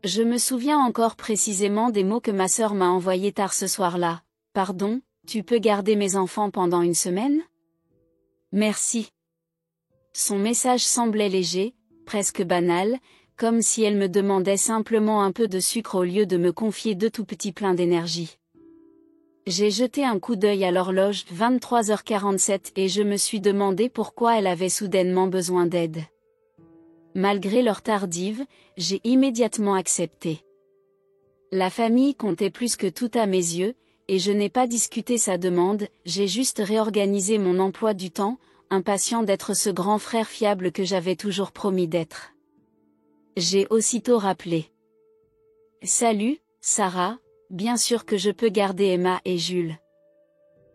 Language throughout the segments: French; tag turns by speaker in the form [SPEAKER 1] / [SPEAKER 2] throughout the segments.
[SPEAKER 1] Je me souviens encore précisément des mots que ma sœur m'a envoyés tard ce soir-là. Pardon, tu peux garder mes enfants pendant une semaine? Merci. Son message semblait léger, presque banal, comme si elle me demandait simplement un peu de sucre au lieu de me confier deux tout petits pleins d'énergie. J'ai jeté un coup d'œil à l'horloge, 23h47, et je me suis demandé pourquoi elle avait soudainement besoin d'aide. Malgré l'heure tardive, j'ai immédiatement accepté. La famille comptait plus que tout à mes yeux, et je n'ai pas discuté sa demande, j'ai juste réorganisé mon emploi du temps, impatient d'être ce grand frère fiable que j'avais toujours promis d'être. J'ai aussitôt rappelé. Salut, Sarah, bien sûr que je peux garder Emma et Jules.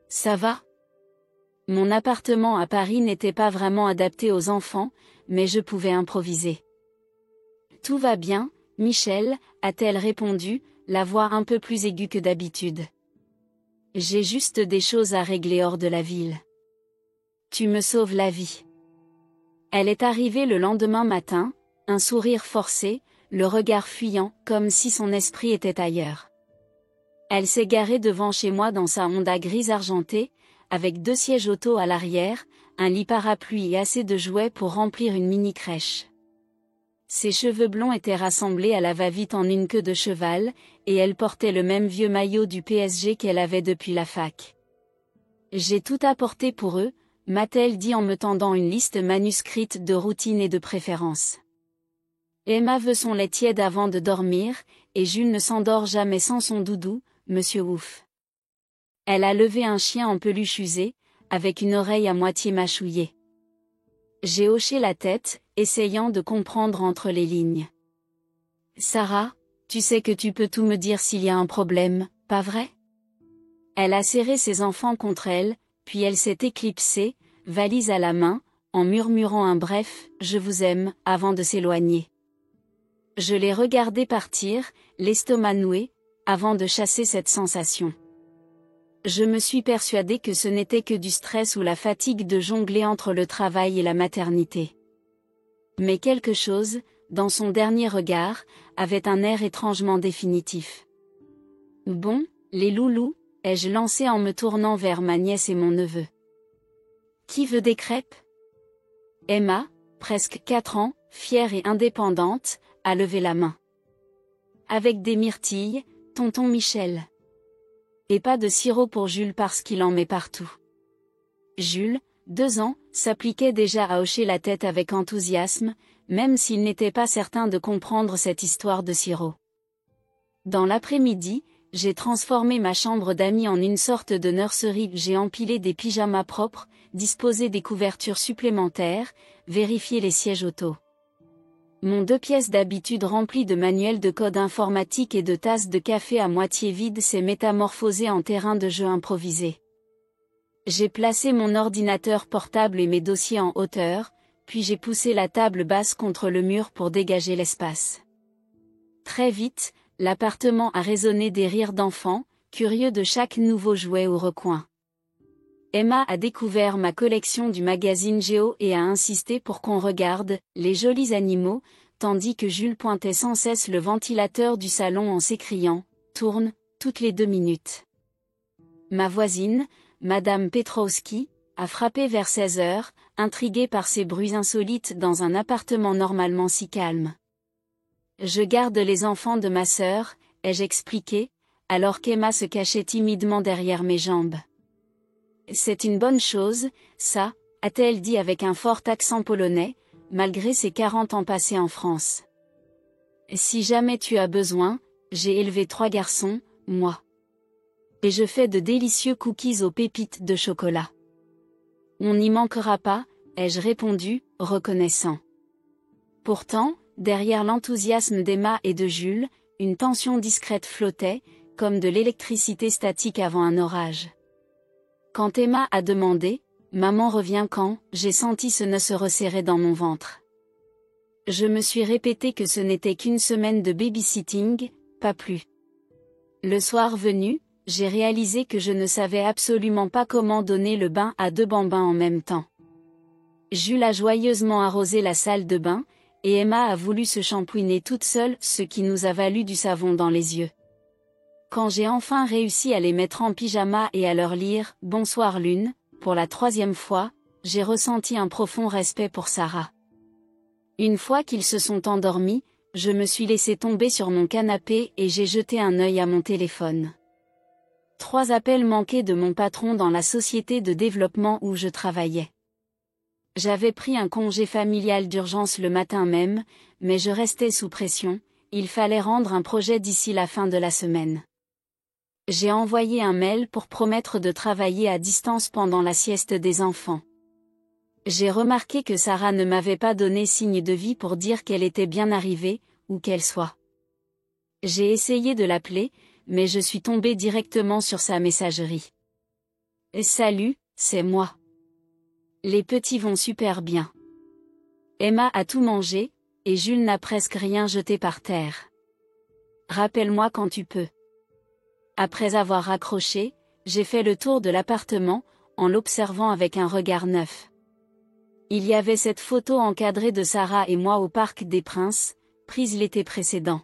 [SPEAKER 1] Ça va? Mon appartement à Paris n'était pas vraiment adapté aux enfants, mais je pouvais improviser. Tout va bien, Michel, a-t-elle répondu, la voix un peu plus aiguë que d'habitude. J'ai juste des choses à régler hors de la ville. Tu me sauves la vie. Elle est arrivée le lendemain matin, un sourire forcé, le regard fuyant, comme si son esprit était ailleurs. Elle s'est garée devant chez moi dans sa Honda grise argentée, avec 2 sièges auto à l'arrière, un lit parapluie et assez de jouets pour remplir une mini-crèche. Ses cheveux blonds étaient rassemblés à la va-vite en une queue de cheval, et elle portait le même vieux maillot du PSG qu'elle avait depuis la fac. J'ai tout apporté pour eux, m'a-t-elle dit en me tendant une liste manuscrite de routines et de préférences. Emma veut son lait tiède avant de dormir, et Jules ne s'endort jamais sans son doudou, Monsieur Ouf. Elle a levé un chien en peluche usé, avec une oreille à moitié mâchouillée. J'ai hoché la tête, essayant de comprendre entre les lignes. Sarah, tu sais que tu peux tout me dire s'il y a un problème, pas vrai? Elle a serré ses enfants contre elle, puis elle s'est éclipsée, valise à la main, en murmurant un bref « Je vous aime » avant de s'éloigner. Je l'ai regardée partir, l'estomac noué, avant de chasser cette sensation. Je me suis persuadée que ce n'était que du stress ou la fatigue de jongler entre le travail et la maternité. Mais quelque chose, dans son dernier regard, avait un air étrangement définitif. Bon, les loulous, ai-je lancé en me tournant vers ma nièce et mon neveu. Qui veut des crêpes? Emma, presque 4 ans, fière et indépendante, a levé la main. Avec des myrtilles, tonton Michel. Et pas de sirop pour Jules parce qu'il en met partout. Jules, 2 ans, s'appliquait déjà à hocher la tête avec enthousiasme, même s'il n'était pas certain de comprendre cette histoire de sirop. Dans l'après-midi, j'ai transformé ma chambre d'amis en une sorte de nurserie, j'ai empilé des pyjamas propres, disposé des couvertures supplémentaires, vérifié les sièges auto. Mon 2 pièces d'habitude remplies de manuels de code informatique et de tasses de café à moitié vides s'est métamorphosé en terrain de jeu improvisé. J'ai placé mon ordinateur portable et mes dossiers en hauteur, puis j'ai poussé la table basse contre le mur pour dégager l'espace. Très vite, l'appartement a résonné des rires d'enfants, curieux de chaque nouveau jouet ou recoin. Emma a découvert ma collection du magazine Géo et a insisté pour qu'on regarde « les jolis animaux », tandis que Jules pointait sans cesse le ventilateur du salon en s'écriant « tourne » toutes les 2 minutes. Ma voisine, Madame Petrowski, a frappé vers 16h, intriguée par ces bruits insolites dans un appartement normalement si calme. Je garde les enfants de ma sœur, ai-je expliqué, alors qu'Emma se cachait timidement derrière mes jambes. C'est une bonne chose, ça, a-t-elle dit avec un fort accent polonais, malgré ses 40 ans passés en France. Si jamais tu as besoin, j'ai élevé 3 garçons, moi. Et je fais de délicieux cookies aux pépites de chocolat. On n'y manquera pas, ai-je répondu, reconnaissant. Pourtant, derrière l'enthousiasme d'Emma et de Jules, une tension discrète flottait, comme de l'électricité statique avant un orage. Quand Emma a demandé « Maman revient quand ?», j'ai senti ce nœud se resserrer dans mon ventre. Je me suis répété que ce n'était qu'une semaine de babysitting, pas plus. Le soir venu, j'ai réalisé que je ne savais absolument pas comment donner le bain à 2 bambins en même temps. Jules a joyeusement arrosé la salle de bain, et Emma a voulu se shampouiner toute seule, ce qui nous a valu du savon dans les yeux. Quand j'ai enfin réussi à les mettre en pyjama et à leur lire « Bonsoir Lune », pour la 3e fois, j'ai ressenti un profond respect pour Sarah. Une fois qu'ils se sont endormis, je me suis laissé tomber sur mon canapé et j'ai jeté un œil à mon téléphone. 3 appels manqués de mon patron dans la société de développement où je travaillais. J'avais pris un congé familial d'urgence le matin même, mais je restais sous pression, il fallait rendre un projet d'ici la fin de la semaine. J'ai envoyé un mail pour promettre de travailler à distance pendant la sieste des enfants. J'ai remarqué que Sarah ne m'avait pas donné signe de vie pour dire qu'elle était bien arrivée, où qu'elle soit. J'ai essayé de l'appeler, mais je suis tombée directement sur sa messagerie. « Salut, c'est moi. Les petits vont super bien. Emma a tout mangé, et Jules n'a presque rien jeté par terre. Rappelle-moi quand tu peux. » Après avoir raccroché, j'ai fait le tour de l'appartement, en l'observant avec un regard neuf. Il y avait cette photo encadrée de Sarah et moi au Parc des Princes, prise l'été précédent.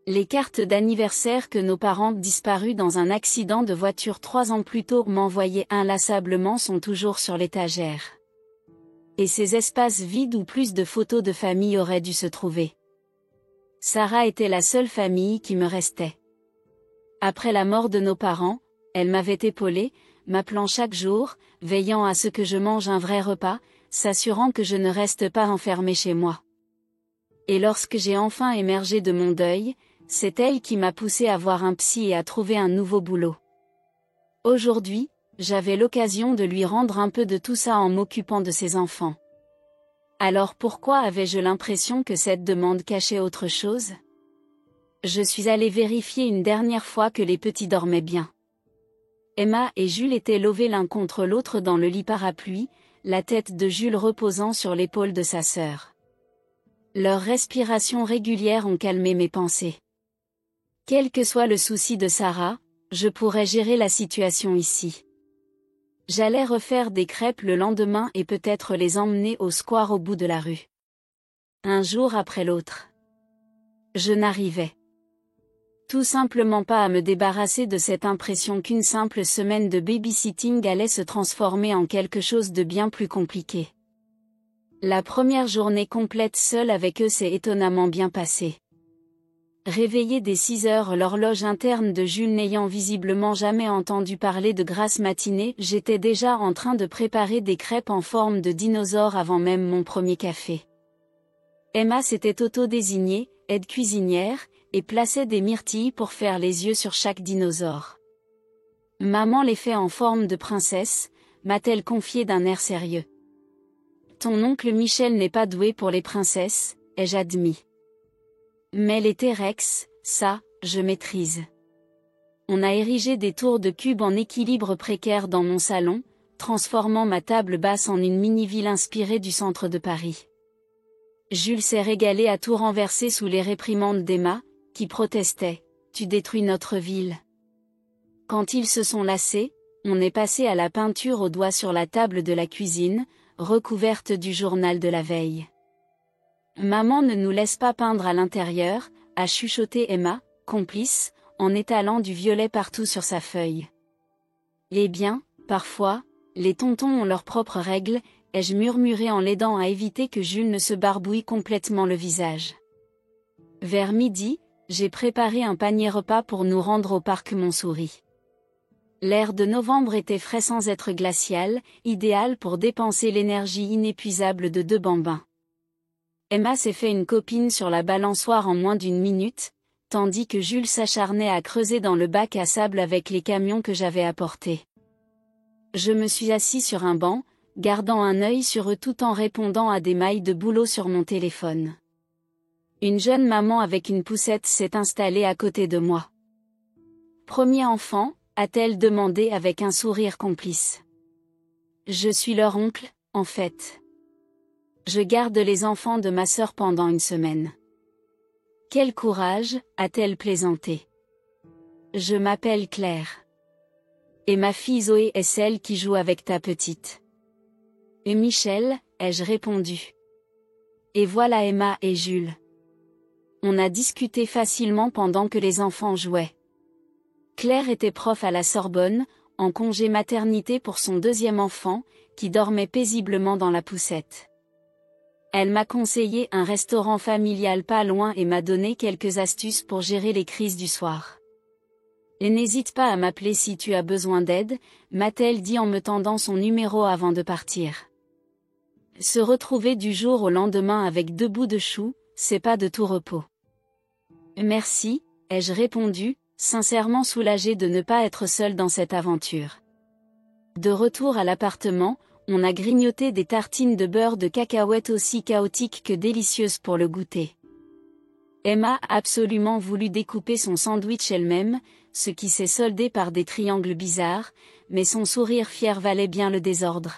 [SPEAKER 1] Les cartes d'anniversaire que nos parents disparus dans un accident de voiture 3 ans plus tôt m'envoyaient inlassablement sont toujours sur l'étagère. Et ces espaces vides où plus de photos de famille auraient dû se trouver. Sarah était la seule famille qui me restait. Après la mort de nos parents, elle m'avait épaulée, m'appelant chaque jour, veillant à ce que je mange un vrai repas, s'assurant que je ne reste pas enfermée chez moi. Et lorsque j'ai enfin émergé de mon deuil, c'est elle qui m'a poussé à voir un psy et à trouver un nouveau boulot. Aujourd'hui, j'avais l'occasion de lui rendre un peu de tout ça en m'occupant de ses enfants. Alors pourquoi avais-je l'impression que cette demande cachait autre chose ? Je suis allée vérifier une dernière fois que les petits dormaient bien. Emma et Jules étaient lovés l'un contre l'autre dans le lit parapluie, la tête de Jules reposant sur l'épaule de sa sœur. Leurs respirations régulières ont calmé mes pensées. Quel que soit le souci de Sarah, je pourrais gérer la situation ici. J'allais refaire des crêpes le lendemain et peut-être les emmener au square au bout de la rue. Un jour après l'autre. Je n'arrivais tout simplement pas à me débarrasser de cette impression qu'une simple semaine de babysitting allait se transformer en quelque chose de bien plus compliqué. La première journée complète seule avec eux s'est étonnamment bien passée. Réveillée dès 6 heures, l'horloge interne de Jules n'ayant visiblement jamais entendu parler de grasse matinée, j'étais déjà en train de préparer des crêpes en forme de dinosaure avant même mon premier café. Emma s'était auto-désignée, aide cuisinière, et plaçait des myrtilles pour faire les yeux sur chaque dinosaure. « Maman les fait en forme de princesse », m'a-t-elle confié d'un air sérieux. « Ton oncle Michel n'est pas doué pour les princesses », ai-je admis. Mais les T-Rex, ça, je maîtrise. On a érigé des tours de cubes en équilibre précaire dans mon salon, transformant ma table basse en une mini-ville inspirée du centre de Paris. Jules s'est régalé à tout renverser sous les réprimandes d'Emma, qui protestait « Tu détruis notre ville ». Quand ils se sont lassés, on est passé à la peinture au doigt sur la table de la cuisine, recouverte du journal de la veille. « Maman ne nous laisse pas peindre à l'intérieur », a chuchoté Emma, complice, en étalant du violet partout sur sa feuille. « Eh bien, parfois, les tontons ont leurs propres règles », ai-je murmuré en l'aidant à éviter que Jules ne se barbouille complètement le visage. Vers midi, j'ai préparé un panier repas pour nous rendre au parc Montsouris. L'air de novembre était frais sans être glacial, idéal pour dépenser l'énergie inépuisable de 2 bambins. Emma s'est fait une copine sur la balançoire en moins d'1 minute, tandis que Jules s'acharnait à creuser dans le bac à sable avec les camions que j'avais apportés. Je me suis assis sur un banc, gardant un œil sur eux tout en répondant à des mails de boulot sur mon téléphone. Une jeune maman avec une poussette s'est installée à côté de moi. « Premier enfant ?» a-t-elle demandé avec un sourire complice. « Je suis leur oncle, en fait. Je garde les enfants de ma sœur pendant 1 semaine. »« Quel courage !» a-t-elle plaisanté. « Je m'appelle Claire. Et ma fille Zoé est celle qui joue avec ta petite. »« Et Michel ?» ai-je répondu. Et voilà Emma et Jules. On a discuté facilement pendant que les enfants jouaient. Claire était prof à la Sorbonne, en congé maternité pour son deuxième enfant, qui dormait paisiblement dans la poussette. Elle m'a conseillé un restaurant familial pas loin et m'a donné quelques astuces pour gérer les crises du soir. Et n'hésite pas à m'appeler si tu as besoin d'aide, m'a-t-elle dit en me tendant son numéro avant de partir. Se retrouver du jour au lendemain avec 2 bouts de chou, c'est pas de tout repos. Merci, ai-je répondu, sincèrement soulagée de ne pas être seule dans cette aventure. De retour à l'appartement, on a grignoté des tartines de beurre de cacahuète aussi chaotiques que délicieuses pour le goûter. Emma a absolument voulu découper son sandwich elle-même, ce qui s'est soldé par des triangles bizarres, mais son sourire fier valait bien le désordre.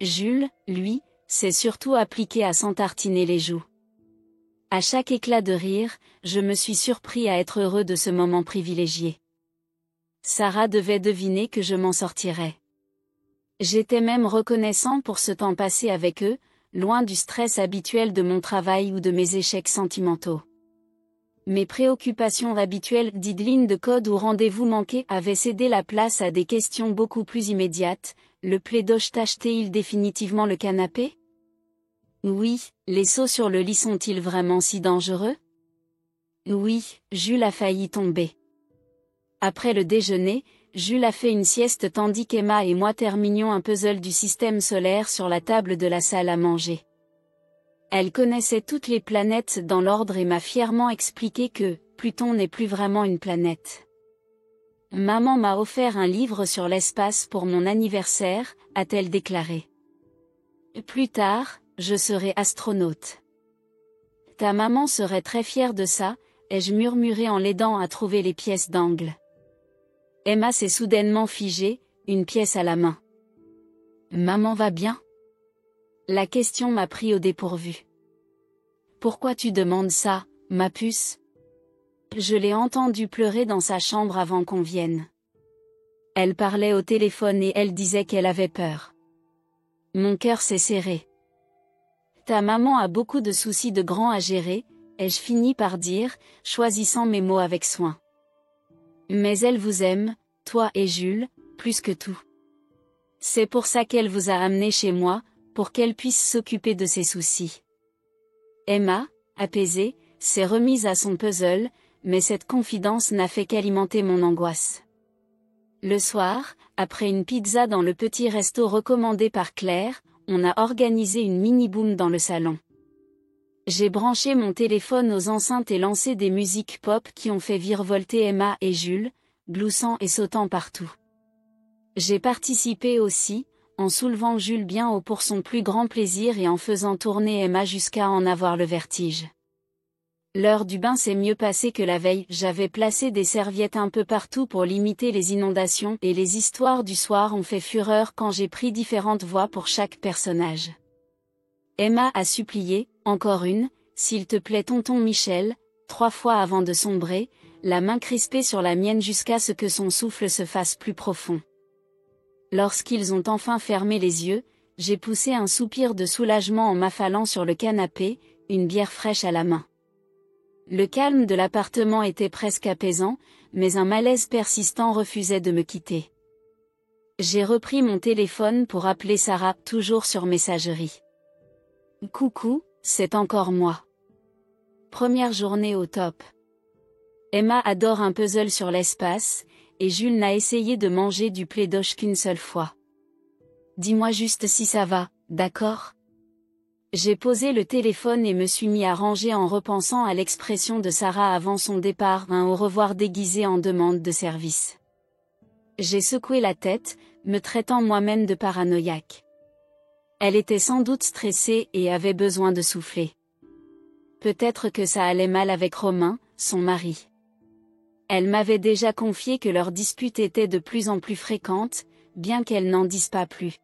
[SPEAKER 1] Jules, lui, s'est surtout appliqué à s'entartiner les joues. À chaque éclat de rire, je me suis surpris à être heureux de ce moment privilégié. Sarah devait deviner que je m'en sortirais. J'étais même reconnaissant pour ce temps passé avec eux, loin du stress habituel de mon travail ou de mes échecs sentimentaux. Mes préoccupations habituelles d'Ideline de code ou rendez-vous manqués avaient cédé la place à des questions beaucoup plus immédiates. Le plaidoche tâche-t-il définitivement le canapé? Oui, les sauts sur le lit sont-ils vraiment si dangereux? Oui, Jules a failli tomber. Après le déjeuner, Jules a fait une sieste tandis qu'Emma et moi terminions un puzzle du système solaire sur la table de la salle à manger. Elle connaissait toutes les planètes dans l'ordre et m'a fièrement expliqué que Pluton n'est plus vraiment une planète. Maman m'a offert un livre sur l'espace pour mon anniversaire, a-t-elle déclaré. Plus tard, je serai astronaute. Ta maman serait très fière de ça, ai-je murmuré en l'aidant à trouver les pièces d'angle. Emma s'est soudainement figée, une pièce à la main. Maman va bien? La question m'a pris au dépourvu. Pourquoi tu demandes ça, ma puce? Je l'ai entendue pleurer dans sa chambre avant qu'on vienne. Elle parlait au téléphone et elle disait qu'elle avait peur. Mon cœur s'est serré. Ta maman a beaucoup de soucis de grand à gérer, ai-je fini par dire, choisissant mes mots avec soin. Mais elle vous aime, toi et Jules, plus que tout. C'est pour ça qu'elle vous a amené chez moi, pour qu'elle puisse s'occuper de ses soucis. Emma, apaisée, s'est remise à son puzzle, mais cette confidence n'a fait qu'alimenter mon angoisse. Le soir, après une pizza dans le petit resto recommandé par Claire, on a organisé une mini-boom dans le salon. J'ai branché mon téléphone aux enceintes et lancé des musiques pop qui ont fait virevolter Emma et Jules, gloussant et sautant partout. J'ai participé aussi, en soulevant Jules bien haut pour son plus grand plaisir et en faisant tourner Emma jusqu'à en avoir le vertige. L'heure du bain s'est mieux passée que la veille, j'avais placé des serviettes un peu partout pour limiter les inondations et les histoires du soir ont fait fureur quand j'ai pris différentes voix pour chaque personnage. Emma a supplié, encore une, s'il te plaît tonton Michel, 3 fois avant de sombrer, la main crispée sur la mienne jusqu'à ce que son souffle se fasse plus profond. Lorsqu'ils ont enfin fermé les yeux, j'ai poussé un soupir de soulagement en m'affalant sur le canapé, une bière fraîche à la main. Le calme de l'appartement était presque apaisant, mais un malaise persistant refusait de me quitter. J'ai repris mon téléphone pour appeler Sarah, toujours sur messagerie. Coucou, c'est encore moi. Première journée au top. Emma adore un puzzle sur l'espace, et Jules n'a essayé de manger du plaidoche qu'une seule fois. Dis-moi juste si ça va, d'accord? J'ai posé le téléphone et me suis mis à ranger en repensant à l'expression de Sarah avant son départ, un au revoir déguisé en demande de service. J'ai secoué la tête, me traitant moi-même de paranoïaque. Elle était sans doute stressée et avait besoin de souffler. Peut-être que ça allait mal avec Romain, son mari. Elle m'avait déjà confié que leurs disputes étaient de plus en plus fréquentes, bien qu'elle n'en dise pas plus.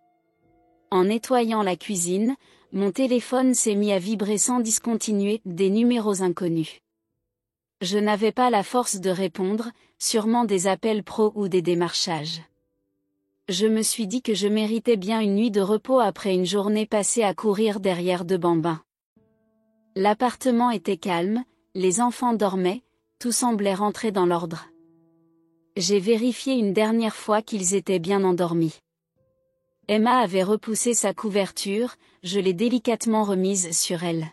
[SPEAKER 1] En nettoyant la cuisine, mon téléphone s'est mis à vibrer sans discontinuer, des numéros inconnus. Je n'avais pas la force de répondre, sûrement des appels pro ou des démarchages. Je me suis dit que je méritais bien une nuit de repos après une journée passée à courir derrière 2 bambins. L'appartement était calme, les enfants dormaient, tout semblait rentrer dans l'ordre. J'ai vérifié une dernière fois qu'ils étaient bien endormis. Emma avait repoussé sa couverture, je l'ai délicatement remise sur elle.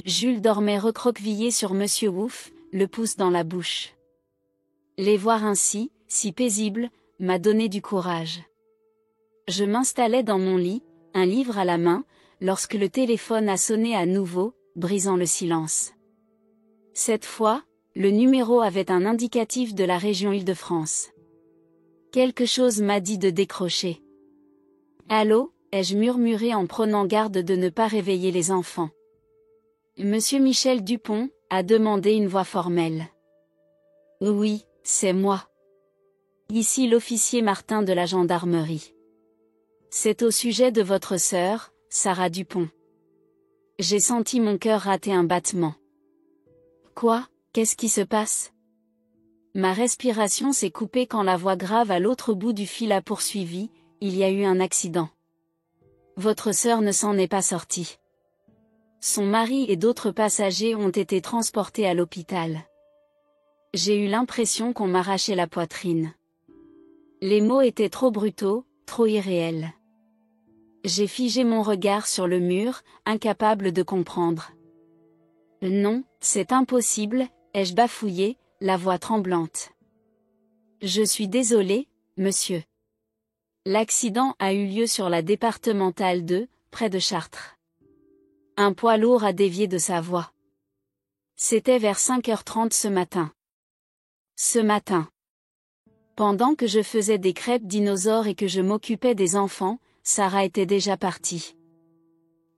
[SPEAKER 1] Jules dormait recroquevillé sur Monsieur Wouf, le pouce dans la bouche. Les voir ainsi, si paisibles, m'a donné du courage. Je m'installais dans mon lit, un livre à la main, lorsque le téléphone a sonné à nouveau, brisant le silence. Cette fois, le numéro avait un indicatif de la région Île-de-France. Quelque chose m'a dit de décrocher. « Allô » ai-je murmuré en prenant garde de ne pas réveiller les enfants. « Monsieur Michel Dupont » a demandé une voix formelle. « Oui, c'est moi. Ici l'officier Martin de la gendarmerie. C'est au sujet de votre sœur, Sarah Dupont. » J'ai senti mon cœur rater un battement. Quoi, qu'est-ce qui se passe? Ma respiration s'est coupée quand la voix grave à l'autre bout du fil a poursuivi, il y a eu un accident. Votre sœur ne s'en est pas sortie. Son mari et d'autres passagers ont été transportés à l'hôpital. J'ai eu l'impression qu'on m'arrachait la poitrine. Les mots étaient trop brutaux, trop irréels. J'ai figé mon regard sur le mur, incapable de comprendre. Non, c'est impossible, ai-je bafouillé, la voix tremblante. Je suis désolé, monsieur. L'accident a eu lieu sur la départementale 2, près de Chartres. Un poids lourd a dévié de sa voie. C'était vers 5h30 ce matin. Ce matin. Pendant que je faisais des crêpes dinosaures et que je m'occupais des enfants, Sarah était déjà partie.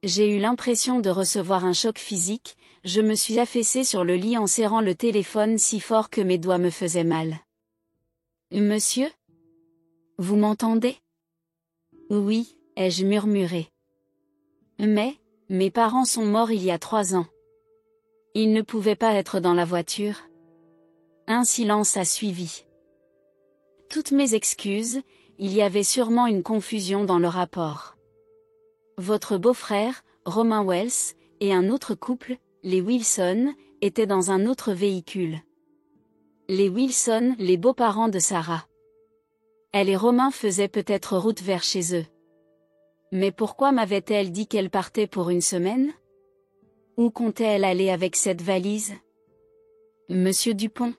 [SPEAKER 1] J'ai eu l'impression de recevoir un choc physique, je me suis affaissée sur le lit en serrant le téléphone si fort que mes doigts me faisaient mal. Monsieur? Vous m'entendez? Oui, ai-je murmuré. Mais, mes parents sont morts il y a 3 ans. Ils ne pouvaient pas être dans la voiture. Un silence a suivi. Toutes mes excuses, il y avait sûrement une confusion dans le rapport. Votre beau-frère, Romain Wells, et un autre couple, les Wilson, étaient dans un autre véhicule. Les Wilson, les beaux-parents de Sarah. Elle et Romain faisaient peut-être route vers chez eux. Mais pourquoi m'avait-elle dit qu'elle partait pour une semaine? Où comptait-elle aller avec cette valise? Monsieur Dupont?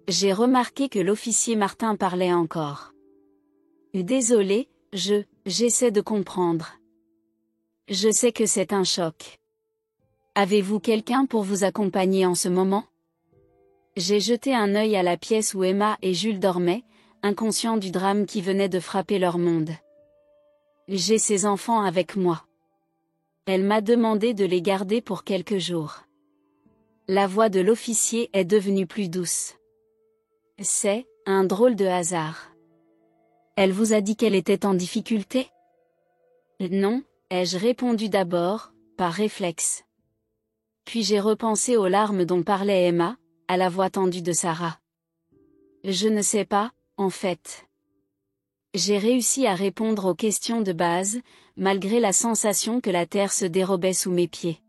[SPEAKER 1] J'ai remarqué que l'officier Martin parlait encore. Désolé, j'essaie de comprendre. Je sais que c'est un choc. Avez-vous quelqu'un pour vous accompagner en ce moment? J'ai jeté un œil à la pièce où Emma et Jules dormaient, inconscients du drame qui venait de frapper leur monde. J'ai ces enfants avec moi. Elle m'a demandé de les garder pour quelques jours. La voix de l'officier est devenue plus douce. C'est un drôle de hasard. Elle vous a dit qu'elle était en difficulté? Non, ai-je répondu d'abord, par réflexe. Puis j'ai repensé aux larmes dont parlait Emma, à la voix tendue de Sarah. Je ne sais pas, en fait. J'ai réussi à répondre aux questions de base, malgré la sensation que la terre se dérobait sous mes pieds.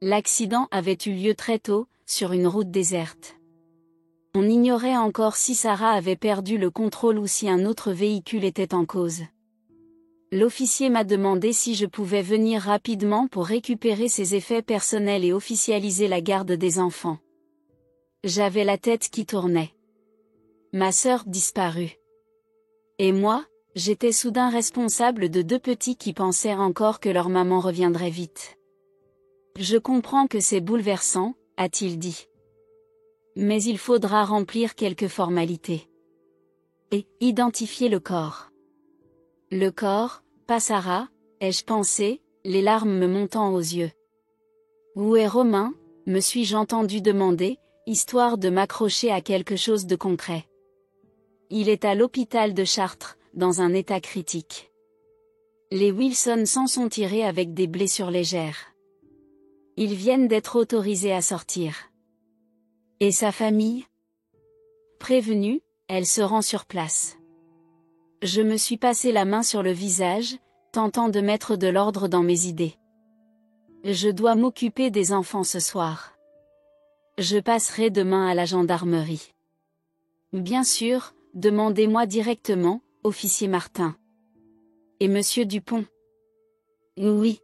[SPEAKER 1] L'accident avait eu lieu très tôt, sur une route déserte. On ignorait encore si Sarah avait perdu le contrôle ou si un autre véhicule était en cause. L'officier m'a demandé si je pouvais venir rapidement pour récupérer ses effets personnels et officialiser la garde des enfants. J'avais la tête qui tournait. Ma sœur disparut. Et moi, j'étais soudain responsable de 2 petits qui pensaient encore que leur maman reviendrait vite. Je comprends que c'est bouleversant, a-t-il dit. Mais il faudra remplir quelques formalités. Et identifier le corps. Le corps, pas Sarah, ai-je pensé, les larmes me montant aux yeux. Où est Romain, me suis-je entendu demander, histoire de m'accrocher à quelque chose de concret. Il est à l'hôpital de Chartres, dans un état critique. Les Wilson s'en sont tirés avec des blessures légères. Ils viennent d'être autorisés à sortir. Et sa famille? Prévenue, elle se rend sur place. Je me suis passé la main sur le visage, tentant de mettre de l'ordre dans mes idées. Je dois m'occuper des enfants ce soir. Je passerai demain à la gendarmerie. Bien sûr, demandez-moi directement, officier Martin. Et monsieur Dupont? Oui.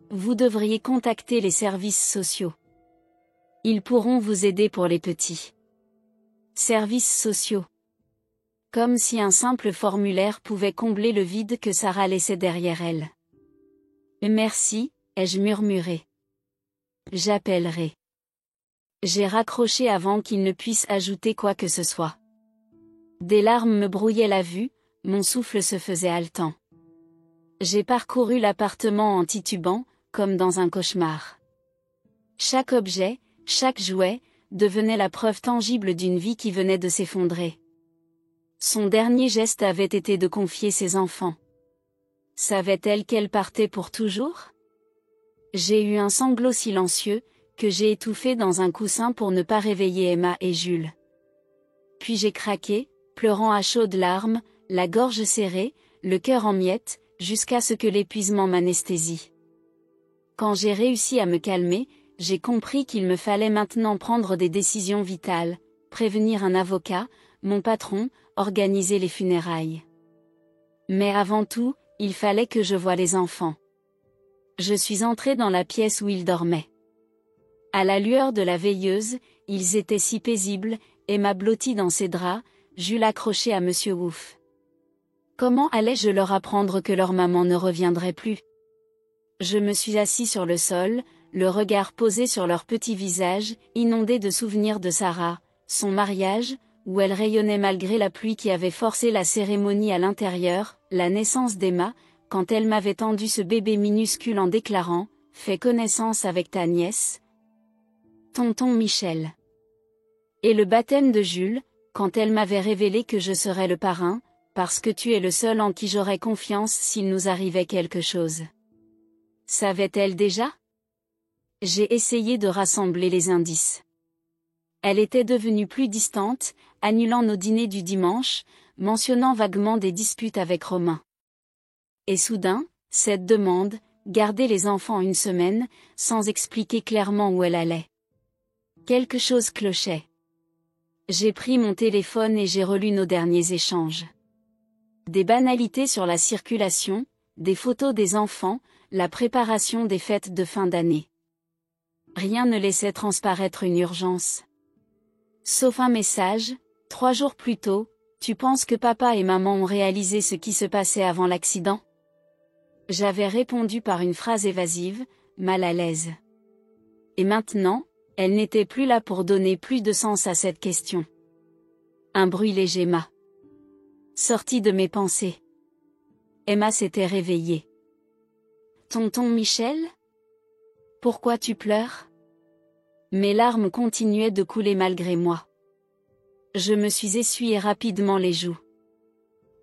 [SPEAKER 1] Vous devriez contacter les services sociaux. Ils pourront vous aider pour les petits. Services sociaux. Comme si un simple formulaire pouvait combler le vide que Sarah laissait derrière elle. Merci, ai-je murmuré. J'appellerai. J'ai raccroché avant qu'il ne puisse ajouter quoi que ce soit. Des larmes me brouillaient la vue, mon souffle se faisait haletant. J'ai parcouru l'appartement en titubant, comme dans un cauchemar. Chaque objet, chaque jouet, devenait la preuve tangible d'une vie qui venait de s'effondrer. Son dernier geste avait été de confier ses enfants. Savait-elle qu'elle partait pour toujours? J'ai eu un sanglot silencieux, que j'ai étouffé dans un coussin pour ne pas réveiller Emma et Jules. Puis j'ai craqué, pleurant à chaudes larmes, la gorge serrée, le cœur en miettes, jusqu'à ce que l'épuisement m'anesthésie. Quand j'ai réussi à me calmer, j'ai compris qu'il me fallait maintenant prendre des décisions vitales, prévenir un avocat, mon patron, organiser les funérailles. Mais avant tout, il fallait que je voie les enfants. Je suis entrée dans la pièce où ils dormaient. À la lueur de la veilleuse, ils étaient si paisibles, Emma blottie dans ses draps, Jules accroché à Monsieur Wouf. Comment allais-je leur apprendre que leur maman ne reviendrait plus? Je me suis assis sur le sol, le regard posé sur leur petit visage, inondé de souvenirs de Sarah, son mariage, où elle rayonnait malgré la pluie qui avait forcé la cérémonie à l'intérieur, la naissance d'Emma, quand elle m'avait tendu ce bébé minuscule en déclarant « Fais connaissance avec ta nièce ». Tonton Michel. Et le baptême de Jules, quand elle m'avait révélé que je serais le parrain, parce que tu es le seul en qui j'aurais confiance s'il nous arrivait quelque chose. Savait-elle déjà? J'ai essayé de rassembler les indices. Elle était devenue plus distante, annulant nos dîners du dimanche, mentionnant vaguement des disputes avec Romain. Et soudain, cette demande, garder les enfants une semaine, sans expliquer clairement où elle allait. Quelque chose clochait. J'ai pris mon téléphone et j'ai relu nos derniers échanges. Des banalités sur la circulation, des photos des enfants, la préparation des fêtes de fin d'année. Rien ne laissait transparaître une urgence. Sauf un message, 3 jours plus tôt, tu penses que papa et maman ont réalisé ce qui se passait avant l'accident? J'avais répondu par une phrase évasive, mal à l'aise. Et maintenant, elle n'était plus là pour donner plus de sens à cette question. Un bruit léger m'a sorti de mes pensées. Emma s'était réveillée. Tonton Michel? Pourquoi tu pleures? Mes larmes continuaient de couler malgré moi. Je me suis essuyé rapidement les joues.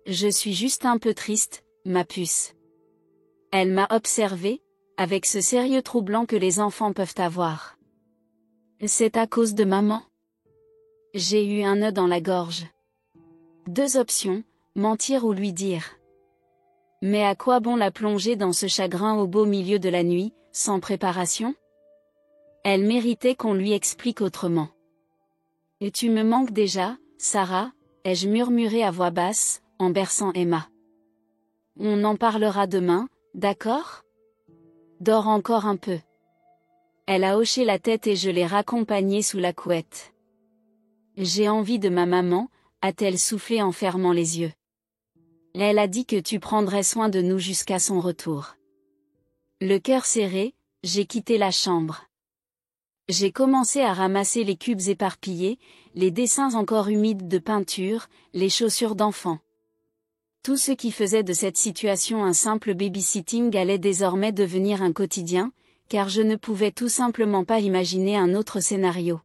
[SPEAKER 1] Je suis juste un peu triste, ma puce. Elle m'a observé, avec ce sérieux troublant que les enfants peuvent avoir. C'est à cause de maman? J'ai eu un nœud dans la gorge. 2 options, mentir ou lui dire. Mais à quoi bon la plonger dans ce chagrin au beau milieu de la nuit, sans préparation? Elle méritait qu'on lui explique autrement. Et tu me manques déjà, Sarah, ai-je murmuré à voix basse, en berçant Emma. On en parlera demain, d'accord? Dors encore un peu. Elle a hoché la tête et je l'ai raccompagnée sous la couette. J'ai envie de ma maman, a-t-elle soufflé en fermant les yeux. Elle a dit que tu prendrais soin de nous jusqu'à son retour. Le cœur serré, j'ai quitté la chambre. J'ai commencé à ramasser les cubes éparpillés, les dessins encore humides de peinture, les chaussures d'enfant. Tout ce qui faisait de cette situation un simple babysitting allait désormais devenir un quotidien, car je ne pouvais tout simplement pas imaginer un autre scénario.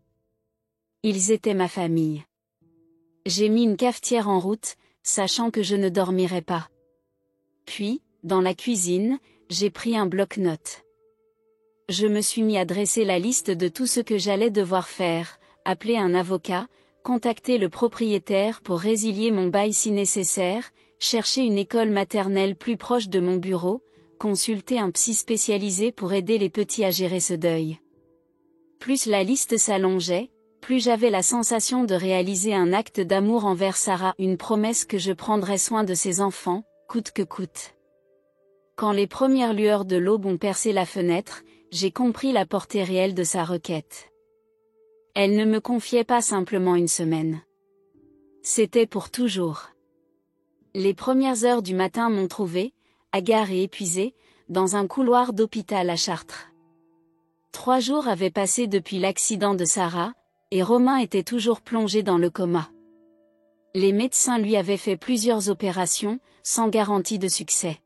[SPEAKER 1] Ils étaient ma famille. J'ai mis une cafetière en route, sachant que je ne dormirais pas. Puis, dans la cuisine, j'ai pris un bloc-notes. Je me suis mis à dresser la liste de tout ce que j'allais devoir faire, appeler un avocat, contacter le propriétaire pour résilier mon bail si nécessaire, chercher une école maternelle plus proche de mon bureau, consulter un psy spécialisé pour aider les petits à gérer ce deuil. Plus la liste s'allongeait, plus j'avais la sensation de réaliser un acte d'amour envers Sarah, une promesse que je prendrais soin de ses enfants, coûte que coûte. Quand les premières lueurs de l'aube ont percé la fenêtre, j'ai compris la portée réelle de sa requête. Elle ne me confiait pas simplement une semaine. C'était pour toujours. Les premières heures du matin m'ont trouvé, hagard et épuisé, dans un couloir d'hôpital à Chartres. 3 jours avaient passé depuis l'accident de Sarah, et Romain était toujours plongé dans le coma. Les médecins lui avaient fait plusieurs opérations, sans garantie de succès.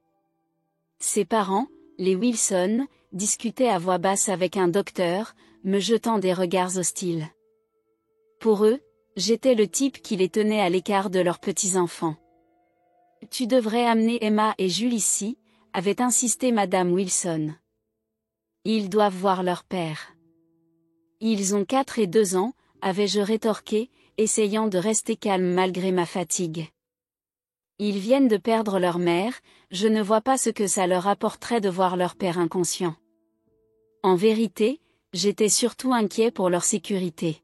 [SPEAKER 1] Ses parents, les Wilson, discutaient à voix basse avec un docteur, me jetant des regards hostiles. Pour eux, j'étais le type qui les tenait à l'écart de leurs petits-enfants. « Tu devrais amener Emma et Jules ici », avait insisté Madame Wilson. « Ils doivent voir leur père. »« Ils ont 4 et 2 ans, avais-je rétorqué, essayant de rester calme malgré ma fatigue. « Ils viennent de perdre leur mère, je ne vois pas ce que ça leur apporterait de voir leur père inconscient. » En vérité, j'étais surtout inquiet pour leur sécurité.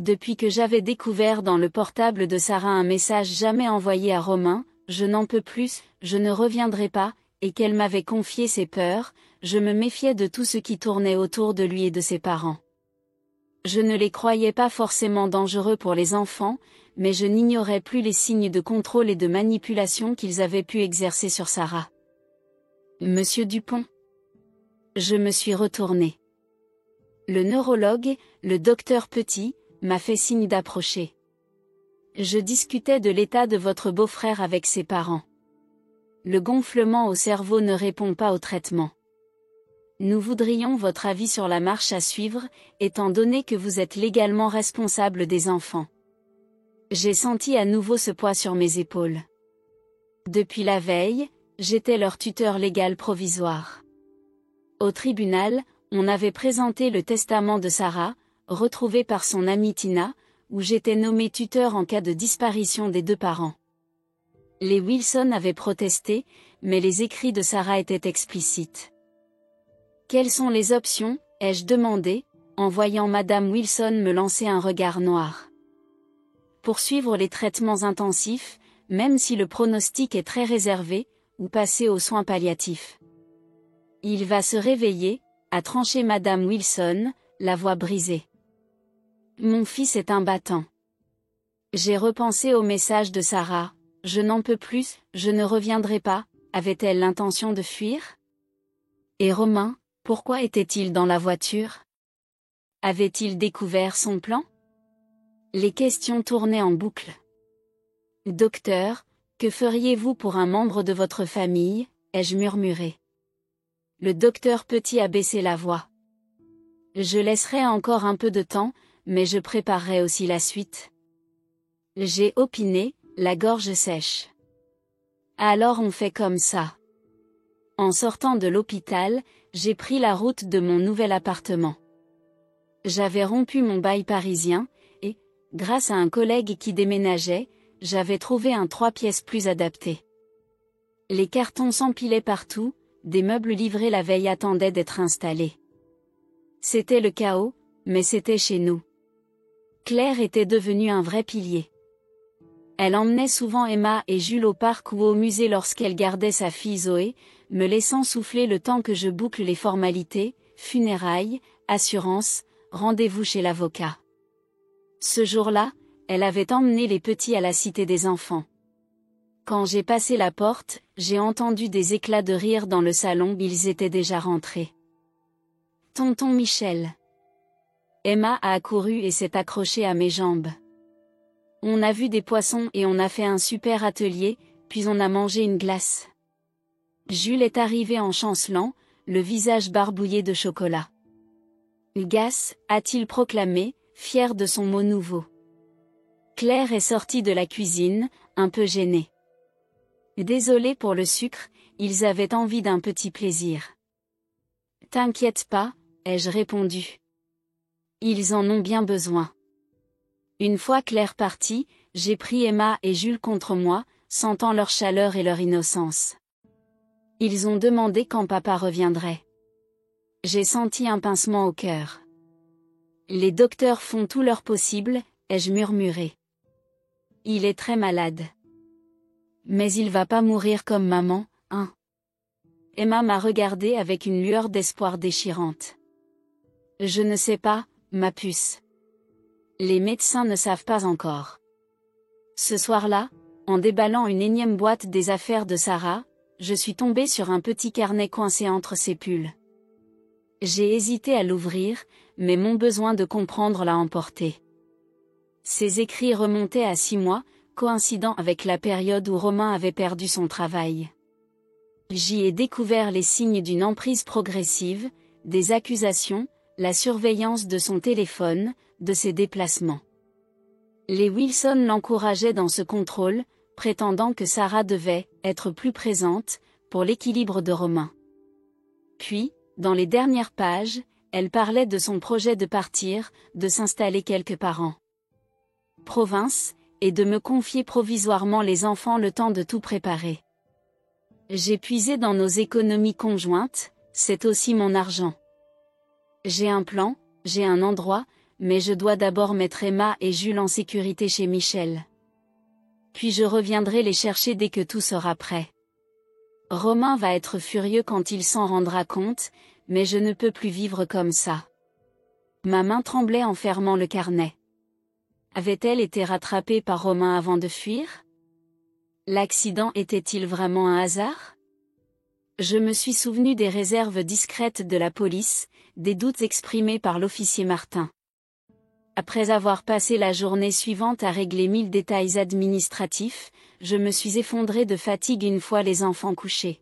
[SPEAKER 1] Depuis que j'avais découvert dans le portable de Sarah un message jamais envoyé à Romain, « Je n'en peux plus, je ne reviendrai pas », et qu'elle m'avait confié ses peurs, je me méfiais de tout ce qui tournait autour de lui et de ses parents. Je ne les croyais pas forcément dangereux pour les enfants, mais je n'ignorais plus les signes de contrôle et de manipulation qu'ils avaient pu exercer sur Sarah. « Monsieur Dupont ?» Je me suis retournée. Le neurologue, le docteur Petit, m'a fait signe d'approcher. Je discutais de l'état de votre beau-frère avec ses parents. Le gonflement au cerveau ne répond pas au traitement. Nous voudrions votre avis sur la marche à suivre, étant donné que vous êtes légalement responsable des enfants. J'ai senti à nouveau ce poids sur mes épaules. Depuis la veille, j'étais leur tuteur légal provisoire. Au tribunal, on avait présenté le testament de Sarah, retrouvé par son amie Tina, où j'étais nommé tuteur en cas de disparition des 2 parents. Les Wilson avaient protesté, mais les écrits de Sarah étaient explicites. « Quelles sont les options ?» ai-je demandé, en voyant Madame Wilson me lancer un regard noir. « Poursuivre les traitements intensifs, même si le pronostic est très réservé, ou passer aux soins palliatifs. »« Il va se réveiller », a tranché Madame Wilson, la voix brisée. « Mon fils est un battant. » J'ai repensé au message de Sarah. « Je n'en peux plus, je ne reviendrai pas », avait-elle l'intention de fuir? Et Romain, pourquoi était-il dans la voiture? Avait-il découvert son plan? Les questions tournaient en boucle. « Docteur, que feriez-vous pour un membre de votre famille ?» ai-je murmuré. Le docteur Petit a baissé la voix. « Je laisserai encore un peu de temps, mais je préparerai aussi la suite. » J'ai opiné, la gorge sèche. Alors on fait comme ça. En sortant de l'hôpital, j'ai pris la route de mon nouvel appartement. J'avais rompu mon bail parisien, et, grâce à un collègue qui déménageait, j'avais trouvé un 3 pièces plus adapté. Les cartons s'empilaient partout, des meubles livrés la veille attendaient d'être installés. C'était le chaos, mais c'était chez nous. Claire était devenue un vrai pilier. Elle emmenait souvent Emma et Jules au parc ou au musée lorsqu'elle gardait sa fille Zoé, me laissant souffler le temps que je boucle les formalités, funérailles, assurances, rendez-vous chez l'avocat. Ce jour-là, elle avait emmené les petits à la Cité des enfants. Quand j'ai passé la porte, j'ai entendu des éclats de rire dans le salon, ils étaient déjà rentrés. « Tonton Michel !» Emma a accouru et s'est accrochée à mes jambes. On a vu des poissons et on a fait un super atelier, puis on a mangé une glace. Jules est arrivé en chancelant, le visage barbouillé de chocolat. « Gas !» a-t-il proclamé, fier de son mot nouveau. Claire est sortie de la cuisine, un peu gênée. Désolée pour le sucre, ils avaient envie d'un petit plaisir. « T'inquiète pas », ai-je répondu. Ils en ont bien besoin. Une fois Claire partie, j'ai pris Emma et Jules contre moi, sentant leur chaleur et leur innocence. Ils ont demandé quand papa reviendrait. J'ai senti un pincement au cœur. Les docteurs font tout leur possible, ai-je murmuré. Il est très malade. Mais il va pas mourir comme maman, hein? Emma m'a regardée avec une lueur d'espoir déchirante. Je ne sais pas, ma puce. Les médecins ne savent pas encore. Ce soir-là, en déballant une énième boîte des affaires de Sarah, je suis tombée sur un petit carnet coincé entre ses pulls. J'ai hésité à l'ouvrir, mais mon besoin de comprendre l'a emporté. Ces écrits remontaient à 6 mois, coïncidant avec la période où Romain avait perdu son travail. J'y ai découvert les signes d'une emprise progressive, des accusations, la surveillance de son téléphone, de ses déplacements. Les Wilson l'encourageaient dans ce contrôle, prétendant que Sarah devait être plus présente, pour l'équilibre de Romain. Puis, dans les dernières pages, elle parlait de son projet de partir, de s'installer quelque part en province, et de me confier provisoirement les enfants le temps de tout préparer. J'ai puisé dans nos économies conjointes, c'est aussi mon argent. J'ai un plan, j'ai un endroit, mais je dois d'abord mettre Emma et Jules en sécurité chez Michel. Puis je reviendrai les chercher dès que tout sera prêt. Romain va être furieux quand il s'en rendra compte, mais je ne peux plus vivre comme ça. Ma main tremblait en fermant le carnet. Avait-elle été rattrapée par Romain avant de fuir? L'accident était-il vraiment un hasard? Je me suis souvenu des réserves discrètes de la police, des doutes exprimés par l'officier Martin. Après avoir passé la journée suivante à régler 1000 détails administratifs, je me suis effondrée de fatigue une fois les enfants couchés.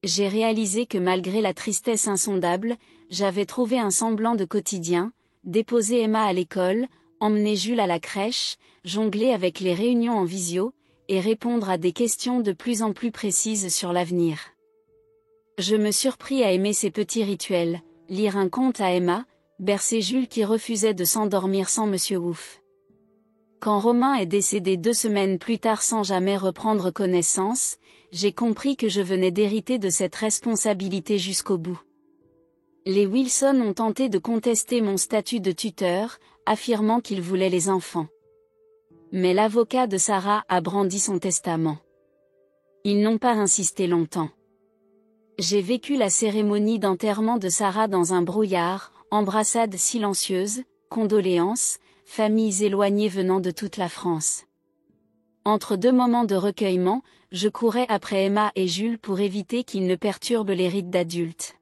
[SPEAKER 1] J'ai réalisé que malgré la tristesse insondable, j'avais trouvé un semblant de quotidien, déposer Emma à l'école, emmener Jules à la crèche, jongler avec les réunions en visio, et répondre à des questions de plus en plus précises sur l'avenir. Je me surpris à aimer ces petits rituels, lire un conte à Emma, bercer Jules qui refusait de s'endormir sans Monsieur Ouf. Quand Romain est décédé 2 semaines plus tard sans jamais reprendre connaissance, j'ai compris que je venais d'hériter de cette responsabilité jusqu'au bout. Les Wilson ont tenté de contester mon statut de tuteur, affirmant qu'ils voulaient les enfants. Mais l'avocat de Sarah a brandi son testament. Ils n'ont pas insisté longtemps. J'ai vécu la cérémonie d'enterrement de Sarah dans un brouillard, embrassades silencieuses, condoléances, familles éloignées venant de toute la France. Entre 2 moments de recueillement, je courais après Emma et Jules pour éviter qu'ils ne perturbent les rites d'adultes.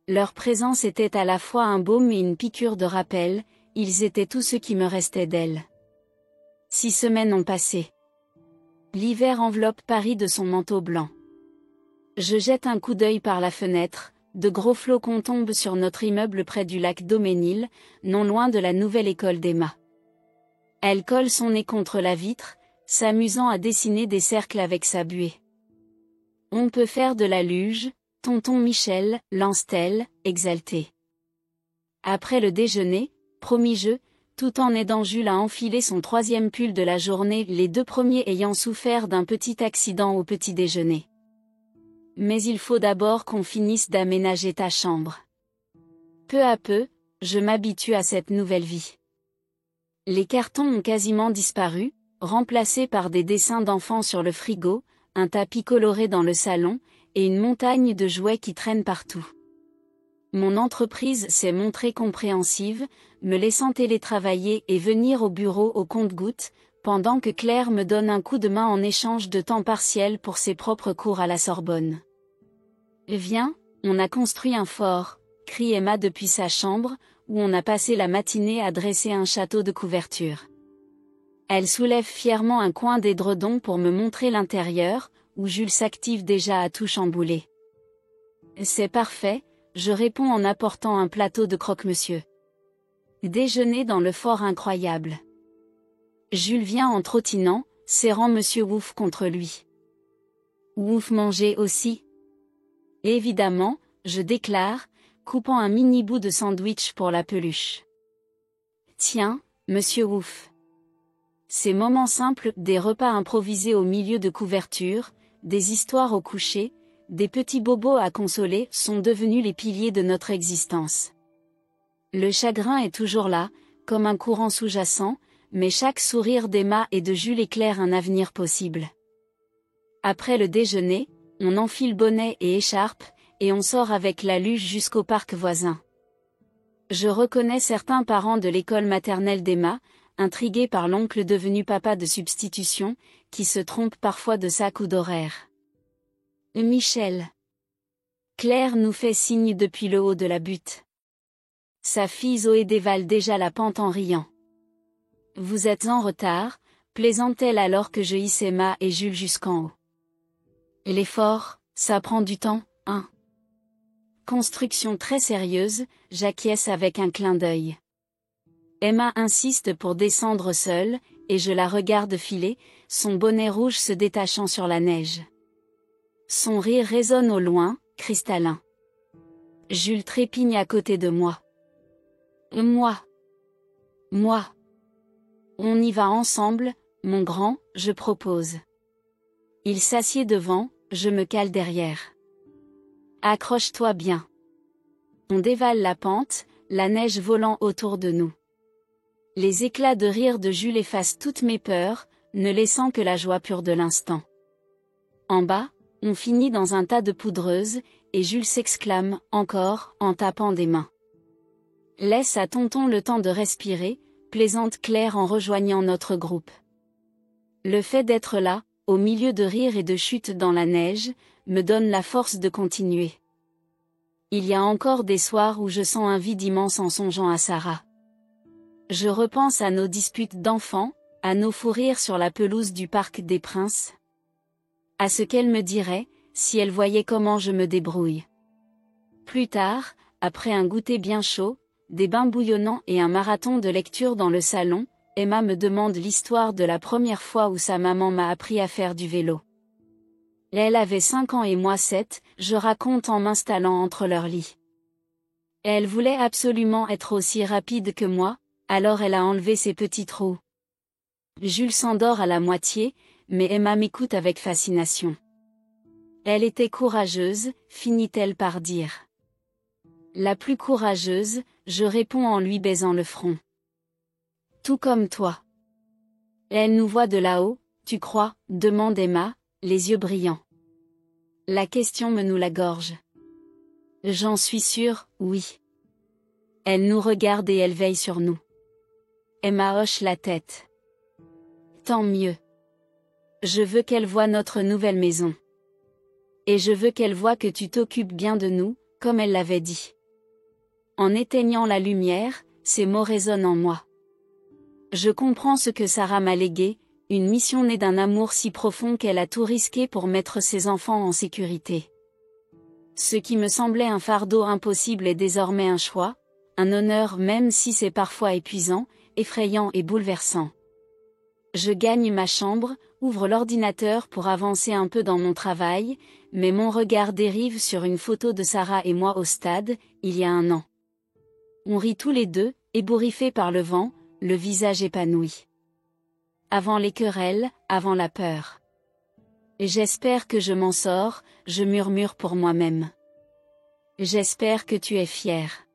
[SPEAKER 1] Leur présence était à la fois un baume et une piqûre de rappel, ils étaient tout ce qui me restait d'elles. 6 semaines ont passé. L'hiver enveloppe Paris de son manteau blanc. Je jette un coup d'œil par la fenêtre, de gros flocons tombent sur notre immeuble près du lac Daumesnil, non loin de la nouvelle école d'Emma. Elle colle son nez contre la vitre, s'amusant à dessiner des cercles avec sa buée. On peut faire de la luge, tonton Michel, lance-t-elle, exalté. Après le déjeuner, promis je, tout en aidant Jules à enfiler son 3e pull de la journée, les 2 premiers ayant souffert d'un petit accident au petit déjeuner. Mais il faut d'abord qu'on finisse d'aménager ta chambre. Peu à peu, je m'habitue à cette nouvelle vie. Les cartons ont quasiment disparu, remplacés par des dessins d'enfants sur le frigo, un tapis coloré dans le salon, et une montagne de jouets qui traînent partout. Mon entreprise s'est montrée compréhensive, me laissant télétravailler et venir au bureau au compte-gouttes, pendant que Claire me donne un coup de main en échange de temps partiel pour ses propres cours à la Sorbonne. « Viens, on a construit un fort », crie Emma depuis sa chambre, où on a passé la matinée à dresser un château de couverture. Elle soulève fièrement un coin d'édredon pour me montrer l'intérieur, où Jules s'active déjà à tout chambouler. « C'est parfait », je réponds en apportant un plateau de croque-monsieur. Déjeuner dans le fort incroyable. Jules vient en trottinant, serrant Monsieur Ouf contre lui. Ouf mangeait aussi. Évidemment, je déclare, coupant un mini bout de sandwich pour la peluche. Tiens, Monsieur Ouf. Ces moments simples, des repas improvisés au milieu de couvertures, des histoires au coucher, des petits bobos à consoler sont devenus les piliers de notre existence. Le chagrin est toujours là, comme un courant sous-jacent, mais chaque sourire d'Emma et de Jules éclaire un avenir possible. Après le déjeuner, on enfile bonnet et écharpe, et on sort avec la luge jusqu'au parc voisin. Je reconnais certains parents de l'école maternelle d'Emma, intrigués par l'oncle devenu papa de substitution, qui se trompe parfois de sac ou d'horaire. Michel. Claire nous fait signe depuis le haut de la butte. Sa fille Zoé dévale déjà la pente en riant. Vous êtes en retard, plaisante-t-elle alors que je hisse Emma et Jules jusqu'en haut. L'effort, ça prend du temps, hein. Construction très sérieuse, j'acquiesce avec un clin d'œil. Emma insiste pour descendre seule, et je la regarde filer, son bonnet rouge se détachant sur la neige. Son rire résonne au loin, cristallin. Jules trépigne à côté de moi. Moi. On y va ensemble, mon grand, je propose. Il s'assied devant, je me cale derrière. Accroche-toi bien. On dévale la pente, la neige volant autour de nous. Les éclats de rire de Jules effacent toutes mes peurs, ne laissant que la joie pure de l'instant. En bas, on finit dans un tas de poudreuse, et Jules s'exclame, encore, en tapant des mains. Laisse à tonton le temps de respirer, plaisante Claire en rejoignant notre groupe. Le fait d'être là, au milieu de rires et de chutes dans la neige, me donne la force de continuer. Il y a encore des soirs où je sens un vide immense en songeant à Sarah. Je repense à nos disputes d'enfants, à nos fous rires sur la pelouse du Parc des Princes. À ce qu'elle me dirait, si elle voyait comment je me débrouille. Plus tard, après un goûter bien chaud, des bains bouillonnants et un marathon de lecture dans le salon, Emma me demande l'histoire de la première fois où sa maman m'a appris à faire du vélo. Elle avait 5 ans et moi 7, je raconte en m'installant entre leurs lits. Elle voulait absolument être aussi rapide que moi, alors elle a enlevé ses petits trous. Jules s'endort à la moitié, mais Emma m'écoute avec fascination. Elle était courageuse, finit-elle par dire. La plus courageuse, je réponds en lui baisant le front. Tout comme toi. Elle nous voit de là-haut, tu crois, demande Emma, les yeux brillants. La question me noue la gorge. J'en suis sûre, oui. Elle nous regarde et elle veille sur nous. Emma hoche la tête. Tant mieux. Je veux qu'elle voie notre nouvelle maison. Et je veux qu'elle voie que tu t'occupes bien de nous, comme elle l'avait dit. En éteignant la lumière, ces mots résonnent en moi. Je comprends ce que Sarah m'a légué, une mission née d'un amour si profond qu'elle a tout risqué pour mettre ses enfants en sécurité. Ce qui me semblait un fardeau impossible est désormais un choix, un honneur même si c'est parfois épuisant, effrayant et bouleversant. Je gagne ma chambre, ouvre l'ordinateur pour avancer un peu dans mon travail, mais mon regard dérive sur une photo de Sarah et moi au stade, il y a 1 an. On rit tous les deux, ébouriffés par le vent, le visage épanoui. Avant les querelles, avant la peur. J'espère que je m'en sors, je murmure pour moi-même. J'espère que tu es fier.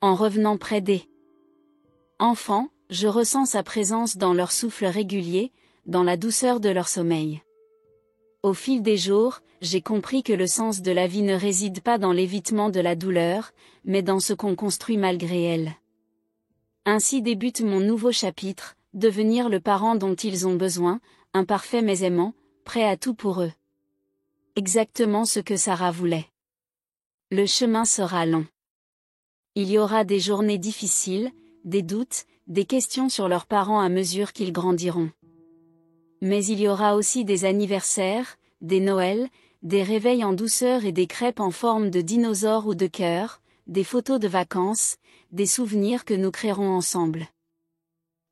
[SPEAKER 1] En revenant près des enfants, je ressens sa présence dans leur souffle régulier, dans la douceur de leur sommeil. Au fil des jours, j'ai compris que le sens de la vie ne réside pas dans l'évitement de la douleur, mais dans ce qu'on construit malgré elle. Ainsi débute mon nouveau chapitre, devenir le parent dont ils ont besoin, imparfait mais aimant, prêt à tout pour eux. Exactement ce que Sarah voulait. Le chemin sera long. Il y aura des journées difficiles, des doutes, des questions sur leurs parents à mesure qu'ils grandiront. Mais il y aura aussi des anniversaires, des Noëls, des réveils en douceur et des crêpes en forme de dinosaures ou de cœurs, des photos de vacances, des souvenirs que nous créerons ensemble.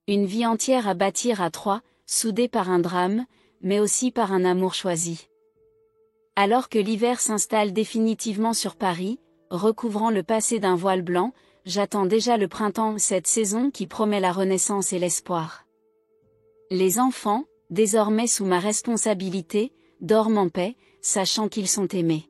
[SPEAKER 1] Une vie entière à bâtir à 3, soudée par un drame, mais aussi par un amour choisi. Alors que l'hiver s'installe définitivement sur Paris, recouvrant le passé d'un voile blanc, j'attends déjà le printemps, cette saison qui promet la renaissance et l'espoir. Les enfants, désormais sous ma responsabilité, dorment en paix, sachant qu'ils sont aimés.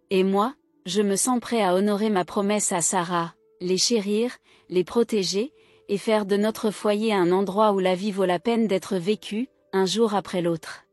[SPEAKER 1] Et moi, je me sens prêt à honorer ma promesse à Sarah, les chérir, les protéger, et faire de notre foyer un endroit où la vie vaut la peine d'être vécue, un jour après l'autre.